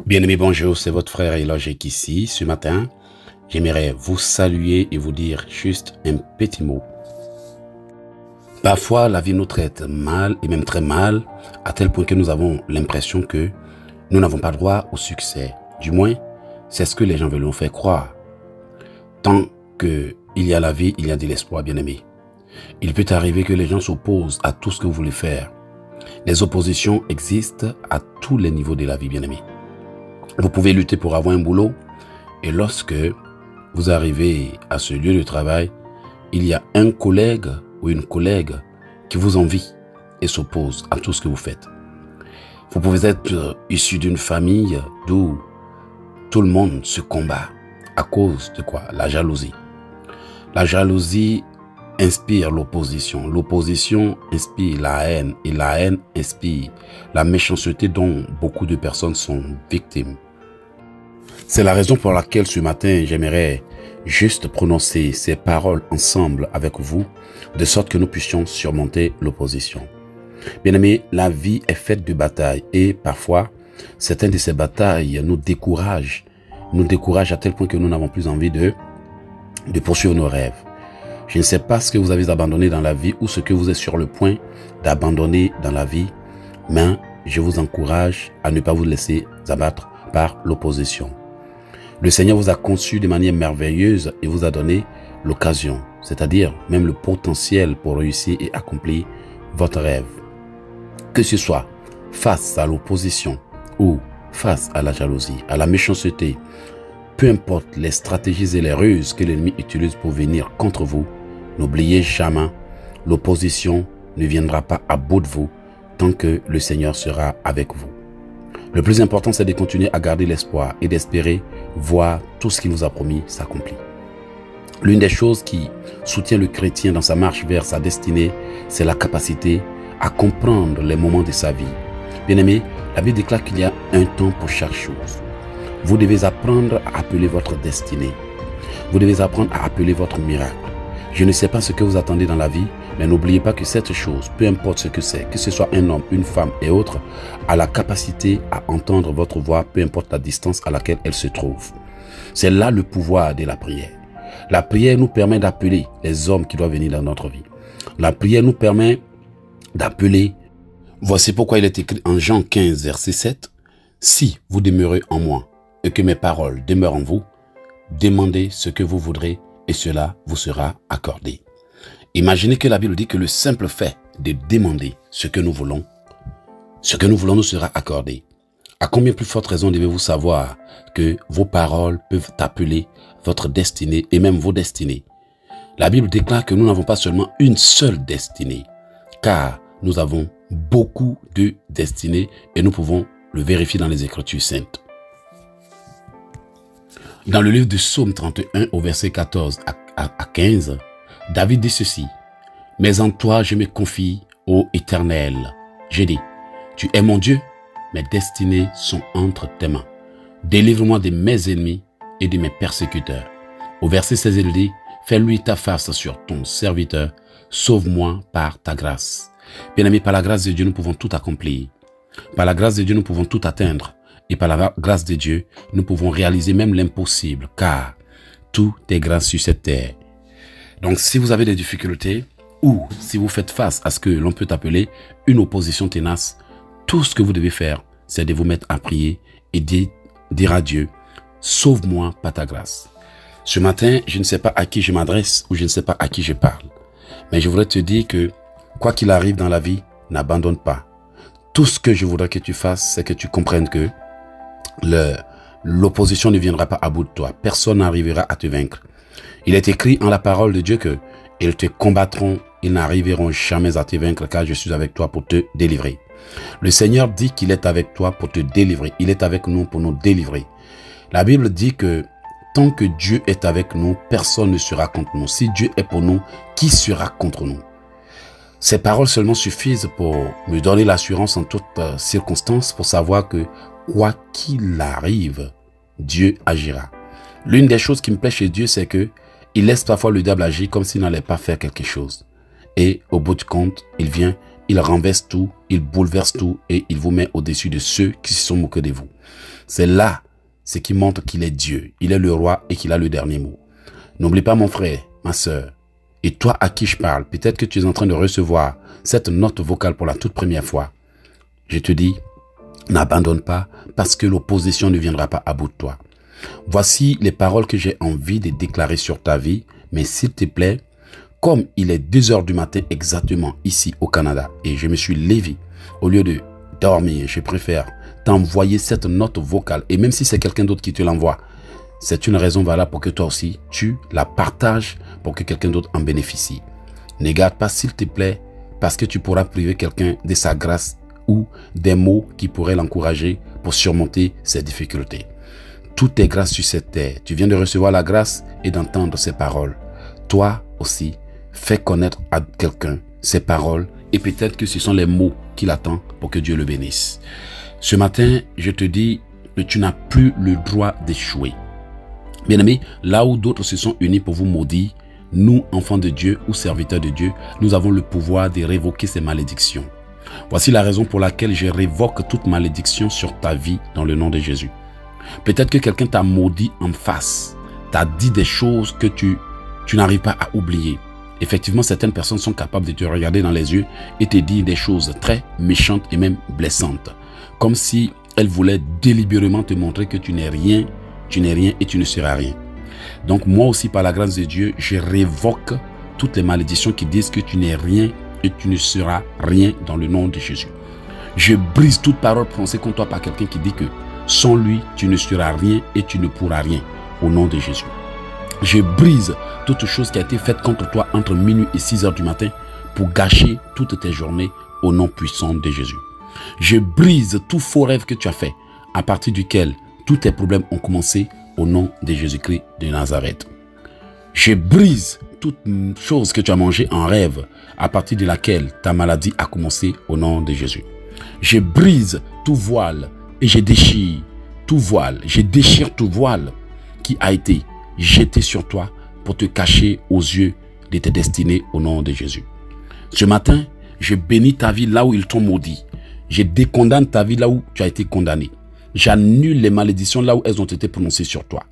Bien-aimés, bonjour, c'est votre frère Elogique ici. Ce matin, j'aimerais vous saluer et vous dire juste un petit mot. Parfois, la vie nous traite mal et même très mal, à tel point que nous avons l'impression que nous n'avons pas droit au succès. Du moins, c'est ce que les gens veulent nous faire croire. Tant qu'il y a la vie, il y a de l'espoir, bien-aimés. Il peut arriver que les gens s'opposent à tout ce que vous voulez faire. Les oppositions existent à tous les niveaux de la vie, bien-aimés. Vous pouvez lutter pour avoir un boulot et lorsque vous arrivez à ce lieu de travail, il y a un collègue ou une collègue qui vous envie et s'oppose à tout ce que vous faites. Vous pouvez être issu d'une famille d'où tout le monde se combat à cause de quoi? La jalousie. La jalousie inspire l'opposition. L'opposition inspire la haine et la haine inspire la méchanceté dont beaucoup de personnes sont victimes. C'est la raison pour laquelle ce matin, j'aimerais juste prononcer ces paroles ensemble avec vous, de sorte que nous puissions surmonter l'opposition. Bien-aimés, la vie est faite de batailles et parfois, certaines de ces batailles nous découragent à tel point que nous n'avons plus envie de poursuivre nos rêves. Je ne sais pas ce que vous avez abandonné dans la vie ou ce que vous êtes sur le point d'abandonner dans la vie, mais je vous encourage à ne pas vous laisser abattre par l'opposition. Le Seigneur vous a conçu de manière merveilleuse et vous a donné l'occasion, c'est-à-dire même le potentiel pour réussir et accomplir votre rêve. Que ce soit face à l'opposition ou face à la jalousie, à la méchanceté, peu importe les stratégies et les ruses que l'ennemi utilise pour venir contre vous, n'oubliez jamais, l'opposition ne viendra pas à bout de vous tant que le Seigneur sera avec vous. Le plus important, c'est de continuer à garder l'espoir et d'espérer voir tout ce qu'il vous a promis s'accomplir. L'une des choses qui soutient le chrétien dans sa marche vers sa destinée, c'est la capacité à comprendre les moments de sa vie. Bien-aimés, la Bible déclare qu'il y a un temps pour chaque chose. Vous devez apprendre à appeler votre destinée. Vous devez apprendre à appeler votre miracle. Je ne sais pas ce que vous attendez dans la vie, mais n'oubliez pas que cette chose, peu importe ce que c'est, que ce soit un homme, une femme et autres, a la capacité à entendre votre voix, peu importe la distance à laquelle elle se trouve. C'est là le pouvoir de la prière. La prière nous permet d'appeler les hommes qui doivent venir dans notre vie. La prière nous permet d'appeler. Voici pourquoi il est écrit en Jean 15, verset 7, « Si vous demeurez en moi et que mes paroles demeurent en vous, demandez ce que vous voudrez et cela vous sera accordé. » Imaginez que la Bible dit que le simple fait de demander ce que nous voulons nous sera accordé. À combien plus forte raison devez-vous savoir que vos paroles peuvent appeler votre destinée et même vos destinées? La Bible déclare que nous n'avons pas seulement une seule destinée, car nous avons beaucoup de destinées et nous pouvons le vérifier dans les Écritures saintes. Dans le livre de Psaume 31 au verset 14 à 15, David dit ceci: « Mais en toi je me confie, ô Éternel. J'ai dit, tu es mon Dieu, mes destinées sont entre tes mains. Délivre-moi de mes ennemis et de mes persécuteurs. » Au verset 16, il dit, « Fais-lui ta face sur ton serviteur, sauve-moi par ta grâce. » Bien-aimés, par la grâce de Dieu, nous pouvons tout accomplir. Par la grâce de Dieu, nous pouvons tout atteindre. Et par la grâce de Dieu, nous pouvons réaliser même l'impossible, car tout est grâce sur cette terre. Donc, si vous avez des difficultés ou si vous faites face à ce que l'on peut appeler une opposition tenace, tout ce que vous devez faire, c'est de vous mettre à prier et dire à Dieu, « Sauve-moi par ta grâce. » Ce matin, je ne sais pas à qui je m'adresse ou je ne sais pas à qui je parle. Mais je voudrais te dire que, quoi qu'il arrive dans la vie, n'abandonne pas. Tout ce que je voudrais que tu fasses, c'est que tu comprennes que l'opposition ne viendra pas à bout de toi. Personne n'arrivera à te vaincre. Il est écrit en la parole de Dieu que ils te combattront, ils n'arriveront jamais à te vaincre car je suis avec toi pour te délivrer. Le Seigneur dit qu'il est avec toi pour te délivrer. Il est avec nous pour nous délivrer. La Bible dit que tant que Dieu est avec nous, personne ne sera contre nous. Si Dieu est pour nous, qui sera contre nous? Ces paroles seulement suffisent pour me donner l'assurance en toutes circonstances pour savoir que quoi qu'il arrive, Dieu agira. L'une des choses qui me plaît chez Dieu, c'est que il laisse parfois le diable agir comme s'il n'allait pas faire quelque chose. Et au bout du compte, il vient, il renverse tout, il bouleverse tout et il vous met au-dessus de ceux qui se sont moqués de vous. C'est là ce qui montre qu'il est Dieu. Il est le roi et qu'il a le dernier mot. N'oublie pas mon frère, ma sœur, et toi à qui je parle, peut-être que tu es en train de recevoir cette note vocale pour la toute première fois. Je te dis, n'abandonne pas parce que l'opposition ne viendra pas à bout de toi. Voici les paroles que j'ai envie de déclarer sur ta vie, mais s'il te plaît, comme il est 2 heures du matin exactement ici au Canada et je me suis levé, au lieu de dormir, je préfère t'envoyer cette note vocale et même si c'est quelqu'un d'autre qui te l'envoie, c'est une raison valable pour que toi aussi tu la partages pour que quelqu'un d'autre en bénéficie. Ne garde pas s'il te plaît parce que tu pourras priver quelqu'un de sa grâce ou des mots qui pourraient l'encourager pour surmonter ses difficultés. Tout est grâce sur cette terre. Tu viens de recevoir la grâce et d'entendre ces paroles. Toi aussi, fais connaître à quelqu'un ces paroles et peut-être que ce sont les mots qu'il attend pour que Dieu le bénisse. Ce matin, je te dis que tu n'as plus le droit d'échouer. Bien-aimés, là où d'autres se sont unis pour vous maudire, nous, enfants de Dieu ou serviteurs de Dieu, nous avons le pouvoir de révoquer ces malédictions. Voici la raison pour laquelle je révoque toute malédiction sur ta vie dans le nom de Jésus. Peut-être que quelqu'un t'a maudit en face, t'a dit des choses que tu n'arrives pas à oublier. Effectivement, certaines personnes sont capables de te regarder dans les yeux et te dire des choses très méchantes et même blessantes. Comme si elles voulaient délibérément te montrer que tu n'es rien et tu ne seras rien. Donc moi aussi, par la grâce de Dieu, je révoque toutes les malédictions qui disent que tu n'es rien et tu ne seras rien dans le nom de Jésus. Je brise toute parole prononcée contre toi par quelqu'un qui dit que sans lui, tu ne seras rien et tu ne pourras rien au nom de Jésus. Je brise toute chose qui a été faite contre toi entre minuit et 6 heures du matin pour gâcher toutes tes journées au nom puissant de Jésus. Je brise tout faux rêve que tu as fait à partir duquel tous tes problèmes ont commencé au nom de Jésus-Christ de Nazareth. Je brise toute chose que tu as mangée en rêve à partir de laquelle ta maladie a commencé au nom de Jésus. Je brise tout voile et je déchire tout voile. Je déchire tout voile qui a été jeté sur toi pour te cacher aux yeux de tes destinées au nom de Jésus. Ce matin, je bénis ta vie là où ils t'ont maudit. Je décondamne ta vie là où tu as été condamné. J'annule les malédictions là où elles ont été prononcées sur toi.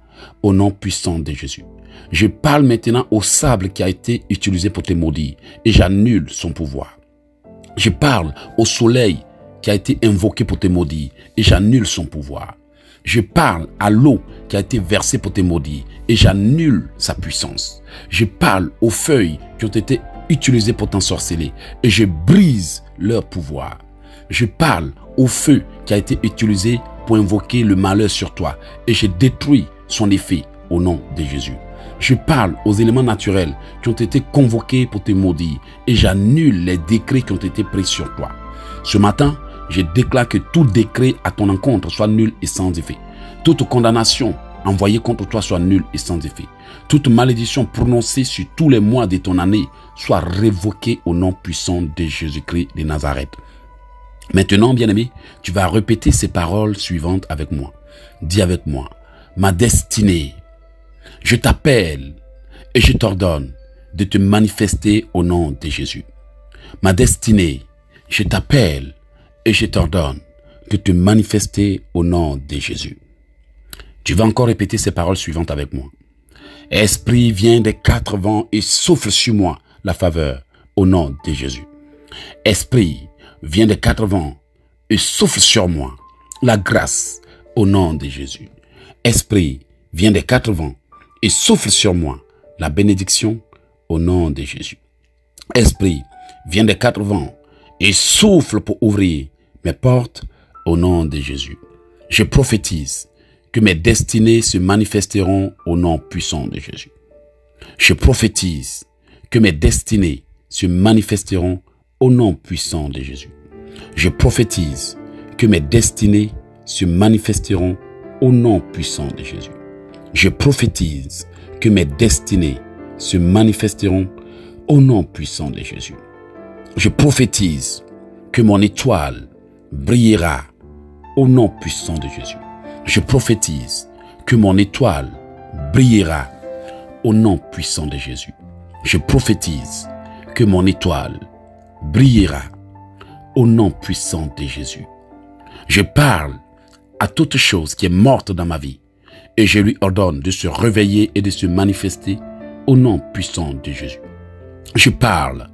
Au nom puissant de Jésus. Je parle maintenant au sable qui a été utilisé pour te maudire et j'annule son pouvoir. Je parle au soleil qui a été invoqué pour te maudire et j'annule son pouvoir. Je parle à l'eau qui a été versée pour te maudire et j'annule sa puissance. Je parle aux feuilles qui ont été utilisées pour t'ensorceler et je brise leur pouvoir. Je parle au feu qui a été utilisé pour invoquer le malheur sur toi et je détruis son effet au nom de Jésus. Je parle aux éléments naturels qui ont été convoqués pour te maudire et j'annule les décrets qui ont été pris sur toi. Ce matin, je déclare que tout décret à ton encontre soit nul et sans effet. Toute condamnation envoyée contre toi soit nulle et sans effet. Toute malédiction prononcée sur tous les mois de ton année soit révoquée au nom puissant de Jésus-Christ de Nazareth. Maintenant, bien-aimé, tu vas répéter ces paroles suivantes avec moi. Dis avec moi, ma destinée, je t'appelle et je t'ordonne de te manifester au nom de Jésus. Ma destinée, je t'appelle et je t'ordonne de te manifester au nom de Jésus. Tu vas encore répéter ces paroles suivantes avec moi. Esprit, viens des 4 vents et souffle sur moi la faveur au nom de Jésus. Esprit, viens des 4 vents et souffle sur moi la grâce au nom de Jésus. Esprit, viens des 4 vents et souffle sur moi la bénédiction au nom de Jésus. Esprit, viens des 4 vents et souffle pour ouvrir mes portes au nom de Jésus. Je prophétise que mes destinées se manifesteront au nom puissant de Jésus. Je prophétise que mes destinées se manifesteront au nom puissant de Jésus. Je prophétise que mes destinées se manifesteront au nom puissant de Jésus. Je prophétise que mes destinées se manifesteront au nom puissant de Jésus. Je prophétise que mon étoile brillera au nom puissant de Jésus. Je prophétise que mon étoile brillera au nom puissant de Jésus. Je prophétise que mon étoile brillera au nom puissant de Jésus. Je parle à toute chose qui est morte dans ma vie et je lui ordonne de se réveiller et de se manifester au nom puissant de Jésus. Je parle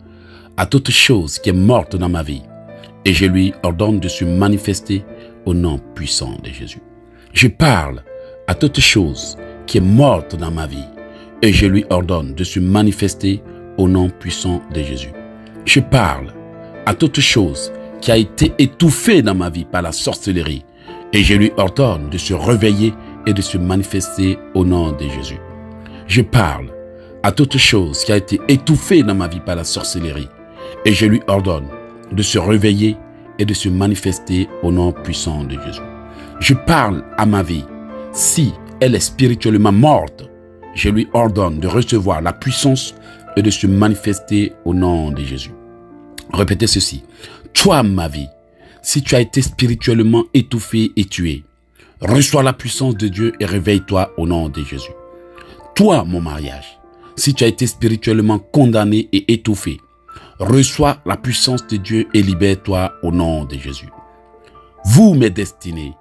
à toute chose qui est morte dans ma vie et je lui ordonne de se manifester au nom puissant de Jésus. Je parle à toute chose qui est morte dans ma vie et je lui ordonne de se manifester au nom puissant de Jésus. Je parle à toute chose qui a été étouffée dans ma vie par la sorcellerie et je lui ordonne de se réveiller et de se manifester au nom de Jésus. Je parle à toute chose qui a été étouffée dans ma vie par la sorcellerie et je lui ordonne de se réveiller et de se manifester au nom puissant de Jésus. Je parle à ma vie. Si elle est spirituellement morte, je lui ordonne de recevoir la puissance et de se manifester au nom de Jésus. Répétez ceci. Toi, ma vie, si tu as été spirituellement étouffé et tué, reçois la puissance de Dieu et réveille-toi au nom de Jésus. Toi, mon mariage, si tu as été spirituellement condamné et étouffé, reçois la puissance de Dieu et libère-toi au nom de Jésus. Vous, mes destinées,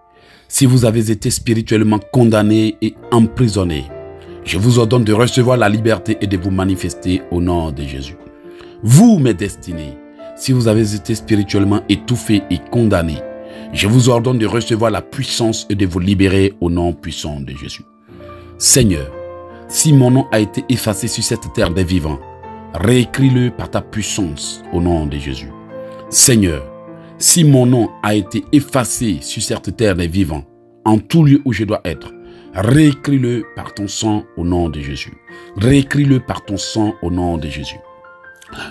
si vous avez été spirituellement condamnés et emprisonnés, je vous ordonne de recevoir la liberté et de vous manifester au nom de Jésus. Vous, mes destinées, si vous avez été spirituellement étouffés et condamnés, je vous ordonne de recevoir la puissance et de vous libérer au nom puissant de Jésus. Seigneur, si mon nom a été effacé sur cette terre des vivants, réécris-le par ta puissance au nom de Jésus. Seigneur, si mon nom a été effacé sur cette terre des vivants, en tout lieu où je dois être, réécris-le par ton sang au nom de Jésus. Réécris-le par ton sang au nom de Jésus.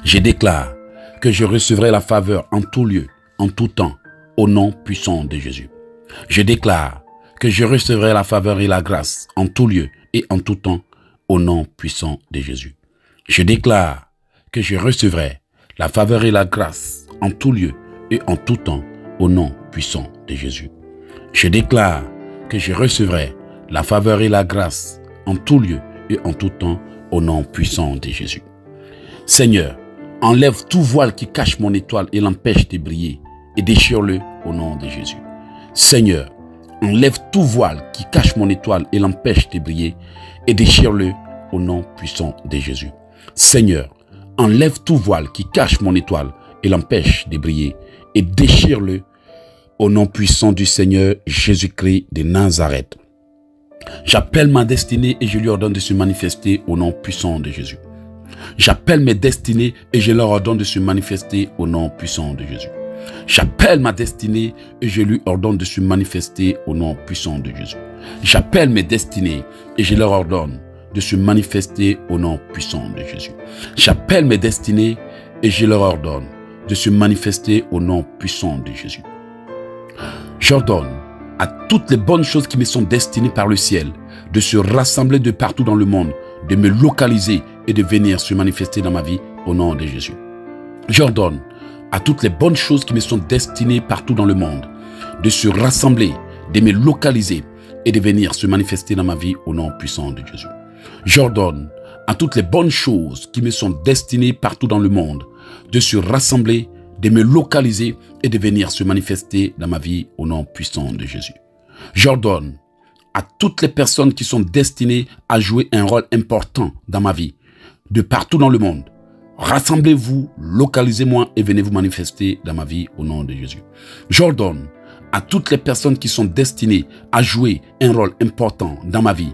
Je déclare que je recevrai la faveur en tout lieu, en tout temps, au nom puissant de Jésus. Je déclare que je recevrai la faveur et la grâce en tout lieu et en tout temps, au nom puissant de Jésus. Je déclare que je recevrai la faveur et la grâce en tout lieu et en tout temps, au nom puissant de Jésus. Je déclare que je recevrai la faveur et la grâce en tout lieu et en tout temps, au nom puissant de Jésus. Seigneur, enlève tout voile qui cache mon étoile et l'empêche de briller et déchire-le au nom de Jésus. Seigneur, enlève tout voile qui cache mon étoile et l'empêche de briller et déchire-le au nom puissant de Jésus. Seigneur, enlève tout voile qui cache mon étoile et l'empêche de briller et déchire-le au nom puissant du Seigneur Jésus-Christ de Nazareth. J'appelle ma destinée et je lui ordonne de se manifester au nom puissant de Jésus. J'appelle mes destinées et je leur ordonne de se manifester au nom puissant de Jésus. J'appelle ma destinée et je lui ordonne de se manifester au nom puissant de Jésus. J'appelle mes destinées et je leur ordonne de se manifester au nom puissant de Jésus. J'appelle mes destinées et je leur ordonne de se manifester au nom puissant de Jésus. J'ordonne à toutes les bonnes choses qui me sont destinées par le ciel de se rassembler de partout dans le monde, de me localiser et de venir se manifester dans ma vie au nom de Jésus. J'ordonne à toutes les bonnes choses qui me sont destinées partout dans le monde de se rassembler, de me localiser et de venir se manifester dans ma vie au nom puissant de Jésus. J'ordonne à toutes les bonnes choses qui me sont destinées partout dans le monde de se rassembler, de me localiser et de venir se manifester dans ma vie au nom puissant de Jésus. J'ordonne à toutes les personnes qui sont destinées à jouer un rôle important dans ma vie, de partout dans le monde, rassemblez-vous, localisez-moi et venez vous manifester dans ma vie au nom de Jésus. J'ordonne à toutes les personnes qui sont destinées à jouer un rôle important dans ma vie,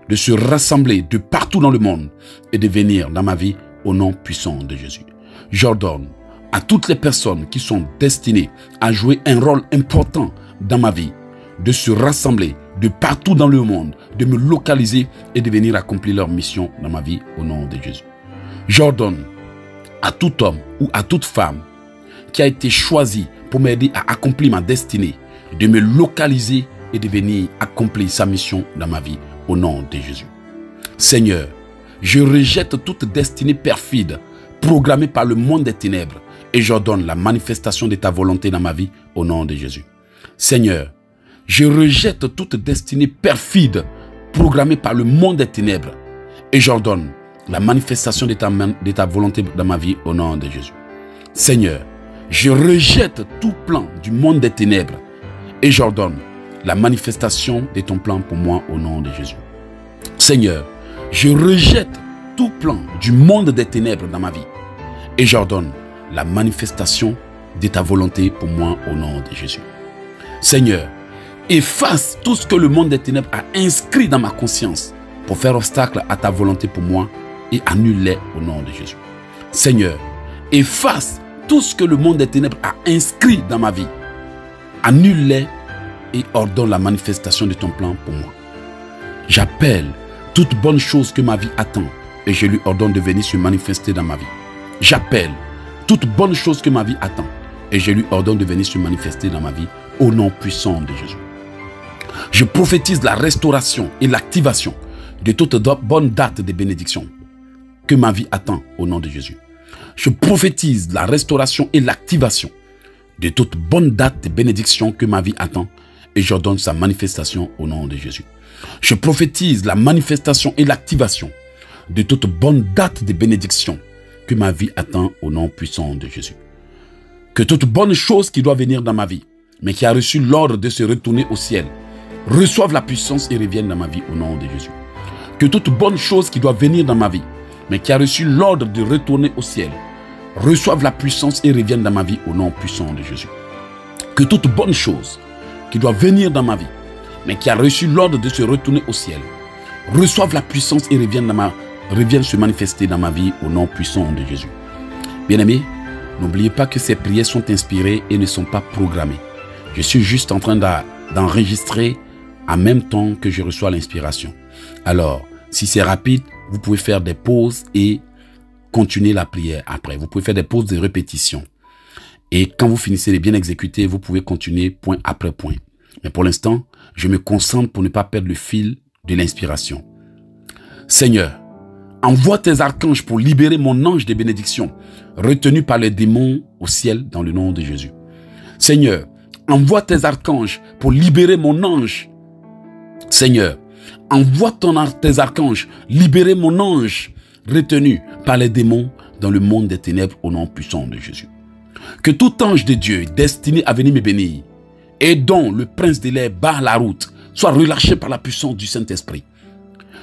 de se rassembler de partout dans le monde et de venir dans ma vie au nom puissant de Jésus. J'ordonne à toutes les personnes qui sont destinées à jouer un rôle important dans ma vie, de se rassembler de partout dans le monde, de me localiser et de venir accomplir leur mission dans ma vie au nom de Jésus. J'ordonne à tout homme ou à toute femme qui a été choisi pour m'aider à accomplir ma destinée, de me localiser et de venir accomplir sa mission dans ma vie au nom de Jésus. Seigneur, je rejette toute destinée perfide programmée par le monde des ténèbres et j'ordonne la manifestation de ta volonté dans ma vie au nom de Jésus. Seigneur, je rejette toute destinée perfide programmée par le monde des ténèbres et j'ordonne la manifestation de ta volonté dans ma vie au nom de Jésus. Seigneur, je rejette tout plan du monde des ténèbres et j'ordonne la manifestation de ton plan pour moi au nom de Jésus. Seigneur, je rejette tout plan du monde des ténèbres dans ma vie et j'ordonne la manifestation de ta volonté pour moi au nom de Jésus. Seigneur, efface tout ce que le monde des ténèbres a inscrit dans ma conscience pour faire obstacle à ta volonté pour moi et annule-les au nom de Jésus. Seigneur, efface tout ce que le monde des ténèbres a inscrit dans ma vie. Annule-les et ordonne la manifestation de ton plan pour moi. J'appelle toute bonne chose que ma vie attend et je lui ordonne de venir se manifester dans ma vie. J'appelle toute bonne chose que ma vie attend et je lui ordonne de venir se manifester dans ma vie au nom puissant de Jésus. Je prophétise la restauration et l'activation de toute bonne date de bénédiction que ma vie attend au nom de Jésus. Je prophétise la restauration et l'activation de toute bonne date de bénédiction que ma vie attend et j'ordonne sa manifestation au nom de Jésus. Je prophétise la manifestation et l'activation de toute bonne date de bénédiction que ma vie attend au nom puissant de Jésus. Que toute bonne chose qui doit venir dans ma vie, mais qui a reçu l'ordre de se retourner au ciel, reçoive la puissance et revienne dans ma vie au nom de Jésus. Que toute bonne chose qui doit venir dans ma vie, mais qui a reçu l'ordre de retourner au ciel, reçoive la puissance et revienne dans ma vie au nom puissant de Jésus. Que toute bonne chose qui doit venir dans ma vie, mais qui a reçu l'ordre de se retourner au ciel, reçoive la puissance et revienne se manifester dans ma vie au nom puissant de Jésus. Bien-aimés, n'oubliez pas que ces prières sont inspirées et ne sont pas programmées. Je suis juste en train d'enregistrer en même temps que je reçois l'inspiration. Alors, si c'est rapide, vous pouvez faire des pauses et continuer la prière après. Vous pouvez faire des pauses de répétition. Et quand vous finissez de bien exécuter, vous pouvez continuer point après point. Mais pour l'instant, je me concentre pour ne pas perdre le fil de l'inspiration. Seigneur, envoie tes archanges pour libérer mon ange de bénédiction, retenu par les démons au ciel dans le nom de Jésus. Seigneur, envoie tes archanges pour libérer mon ange. Seigneur, envoie tes archanges, libérer mon ange retenu par les démons dans le monde des ténèbres au nom puissant de Jésus. Que tout ange de Dieu destiné à venir me bénir et dont le prince de l'air barre la route soit relâché par la puissance du Saint-Esprit.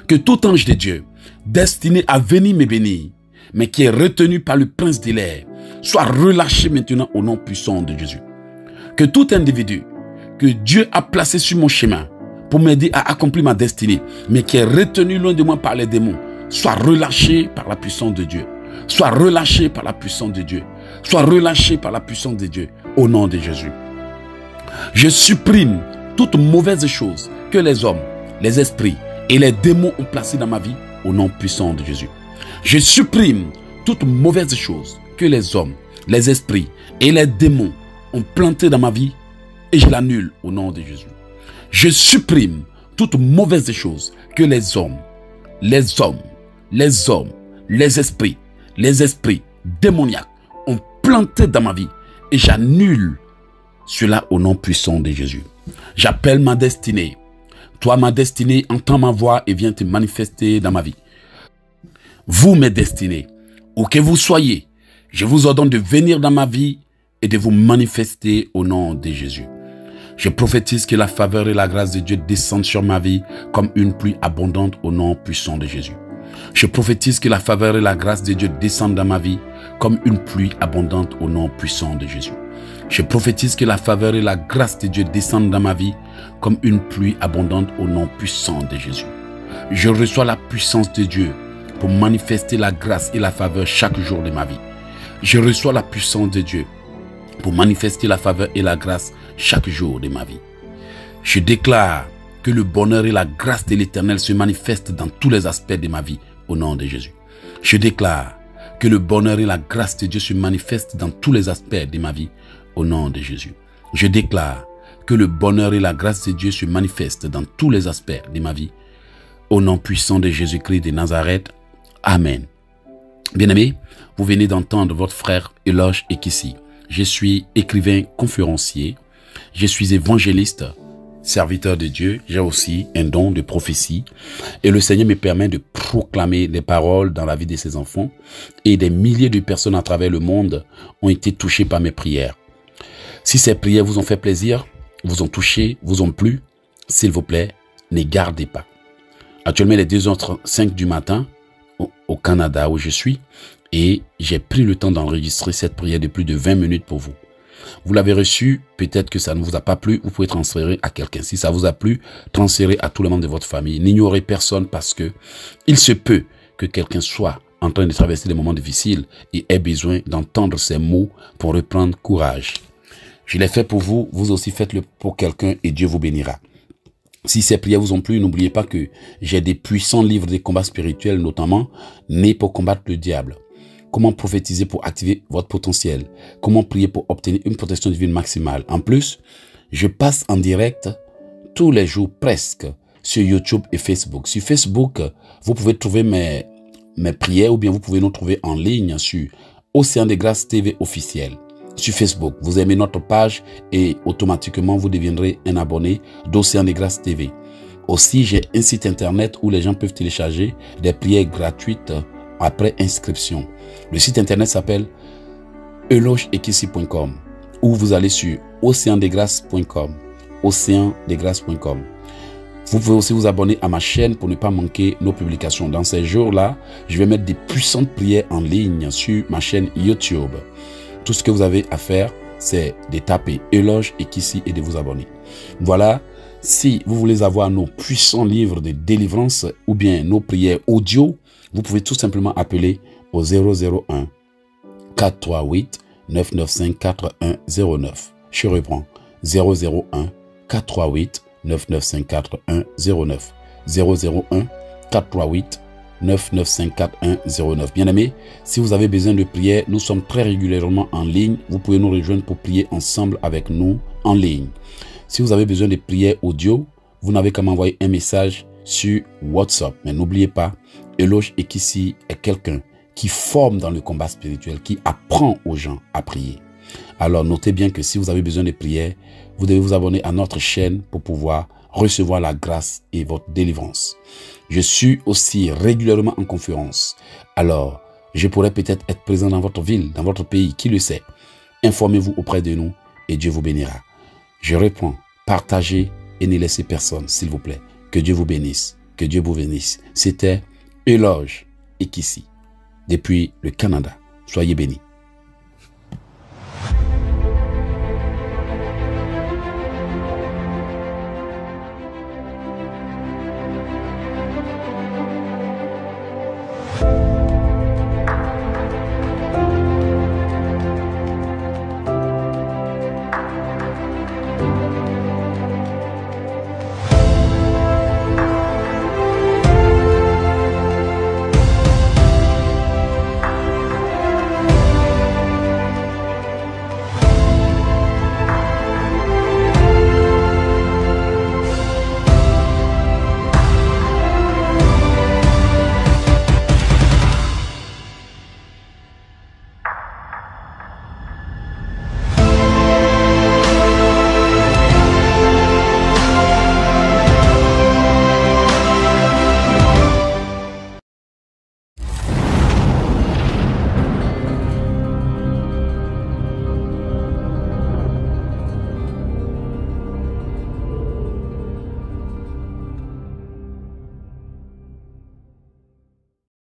Que tout ange de Dieu destiné à venir me bénir, mais qui est retenu par le prince de l'air, soit relâché maintenant au nom puissant de Jésus. Que tout individu que Dieu a placé sur mon chemin pour m'aider à accomplir ma destinée, mais qui est retenu loin de moi par les démons, soit relâché par la puissance de Dieu. Soit relâché par la puissance de Dieu. Soit relâché par la puissance de Dieu au nom de Jésus. Je supprime toute mauvaise chose que les hommes, les esprits et les démons ont placé dans ma vie au nom puissant de Jésus. Je supprime toute mauvaise chose que les hommes, les esprits et les démons ont planté dans ma vie et je l'annule au nom de Jésus. Je supprime toute mauvaise chose que les hommes, les esprits démoniaques ont planté dans ma vie et j'annule cela au nom puissant de Jésus. J'appelle ma destinée. Toi, ma destinée, entends ma voix et viens te manifester dans ma vie. Vous, mes destinées, où que vous soyez, je vous ordonne de venir dans ma vie et de vous manifester au nom de Jésus. Je prophétise que la faveur et la grâce de Dieu descendent sur ma vie comme une pluie abondante au nom puissant de Jésus. Je prophétise que la faveur et la grâce de Dieu descendent dans ma vie comme une pluie abondante au nom puissant de Jésus. Je prophétise que la faveur et la grâce de Dieu descendent dans ma vie comme une pluie abondante au nom puissant de Jésus. Je reçois la puissance de Dieu pour manifester la grâce et la faveur chaque jour de ma vie. Je reçois la puissance de Dieu pour manifester la faveur et la grâce chaque jour de ma vie. Je déclare que le bonheur et la grâce de l'Éternel se manifestent dans tous les aspects de ma vie au nom de Jésus. Je déclare que le bonheur et la grâce de Dieu se manifestent dans tous les aspects de ma vie au nom de Jésus. Je déclare que le bonheur et la grâce de Dieu se manifestent dans tous les aspects de ma vie au nom puissant de Jésus-Christ de Nazareth. Amen. Bien-aimés, vous venez d'entendre votre frère Eloge Ekissi. Je suis écrivain conférencier, je suis évangéliste, serviteur de Dieu, j'ai aussi un don de prophétie et le Seigneur me permet de proclamer des paroles dans la vie de ses enfants et des milliers de personnes à travers le monde ont été touchées par mes prières. Si ces prières vous ont fait plaisir, vous ont touché, vous ont plu, s'il vous plaît, ne gardez pas. Actuellement, il est 2h05 du matin au Canada où je suis et j'ai pris le temps d'enregistrer cette prière de plus de 20 minutes pour vous. Vous l'avez reçu, peut-être que ça ne vous a pas plu, vous pouvez transférer à quelqu'un. Si ça vous a plu, transférez à tous les membres de votre famille. N'ignorez personne parce que il se peut que quelqu'un soit en train de traverser des moments difficiles et ait besoin d'entendre ces mots pour reprendre courage. Je l'ai fait pour vous, vous aussi faites-le pour quelqu'un et Dieu vous bénira. Si ces prières vous ont plu, n'oubliez pas que j'ai des puissants livres de combats spirituels, notamment nés pour combattre le diable. Comment prophétiser pour activer votre potentiel. Comment prier pour obtenir une protection divine maximale. En plus, je passe en direct tous les jours presque sur YouTube et Facebook. Sur Facebook, vous pouvez trouver mes prières ou bien vous pouvez nous trouver en ligne sur Océan de Grâce TV officiel. Sur Facebook, vous aimez notre page et automatiquement vous deviendrez un abonné d'Océan de Grâce TV. Aussi, j'ai un site internet où les gens peuvent télécharger des prières gratuites après inscription. Le site internet s'appelle elogeekissi.com ou vous allez sur oceandegrace.com. oceandegrace.com. Vous pouvez aussi vous abonner à ma chaîne pour ne pas manquer nos publications. Dans ces jours-là, je vais mettre des puissantes prières en ligne sur ma chaîne YouTube. Tout ce que vous avez à faire, c'est de taper Eloge Ekissi et de vous abonner. Voilà, si vous voulez avoir nos puissants livres de délivrance ou bien nos prières audio, vous pouvez tout simplement appeler au 001 438 995 4109. Je reprends 001 438 995 4109. 001 438 995 4109. Bien aimé, si vous avez besoin de prière, nous sommes très régulièrement en ligne. Vous pouvez nous rejoindre pour prier ensemble avec nous en ligne. Si vous avez besoin de prière audio, vous n'avez qu'à m'envoyer un message sur WhatsApp. Mais n'oubliez pas, Eloge Ekissi est quelqu'un qui forme dans le combat spirituel, qui apprend aux gens à prier. Alors notez bien que si vous avez besoin de prière, vous devez vous abonner à notre chaîne pour pouvoir recevoir la grâce et votre délivrance. Je suis aussi régulièrement en conférence. Alors, je pourrais peut-être être présent dans votre ville, dans votre pays, qui le sait. Informez-vous auprès de nous et Dieu vous bénira. Je reprends, partagez et ne laissez personne, s'il vous plaît. Que Dieu vous bénisse, que Dieu vous bénisse. C'était Eloge Ekissi, depuis le Canada. Soyez bénis.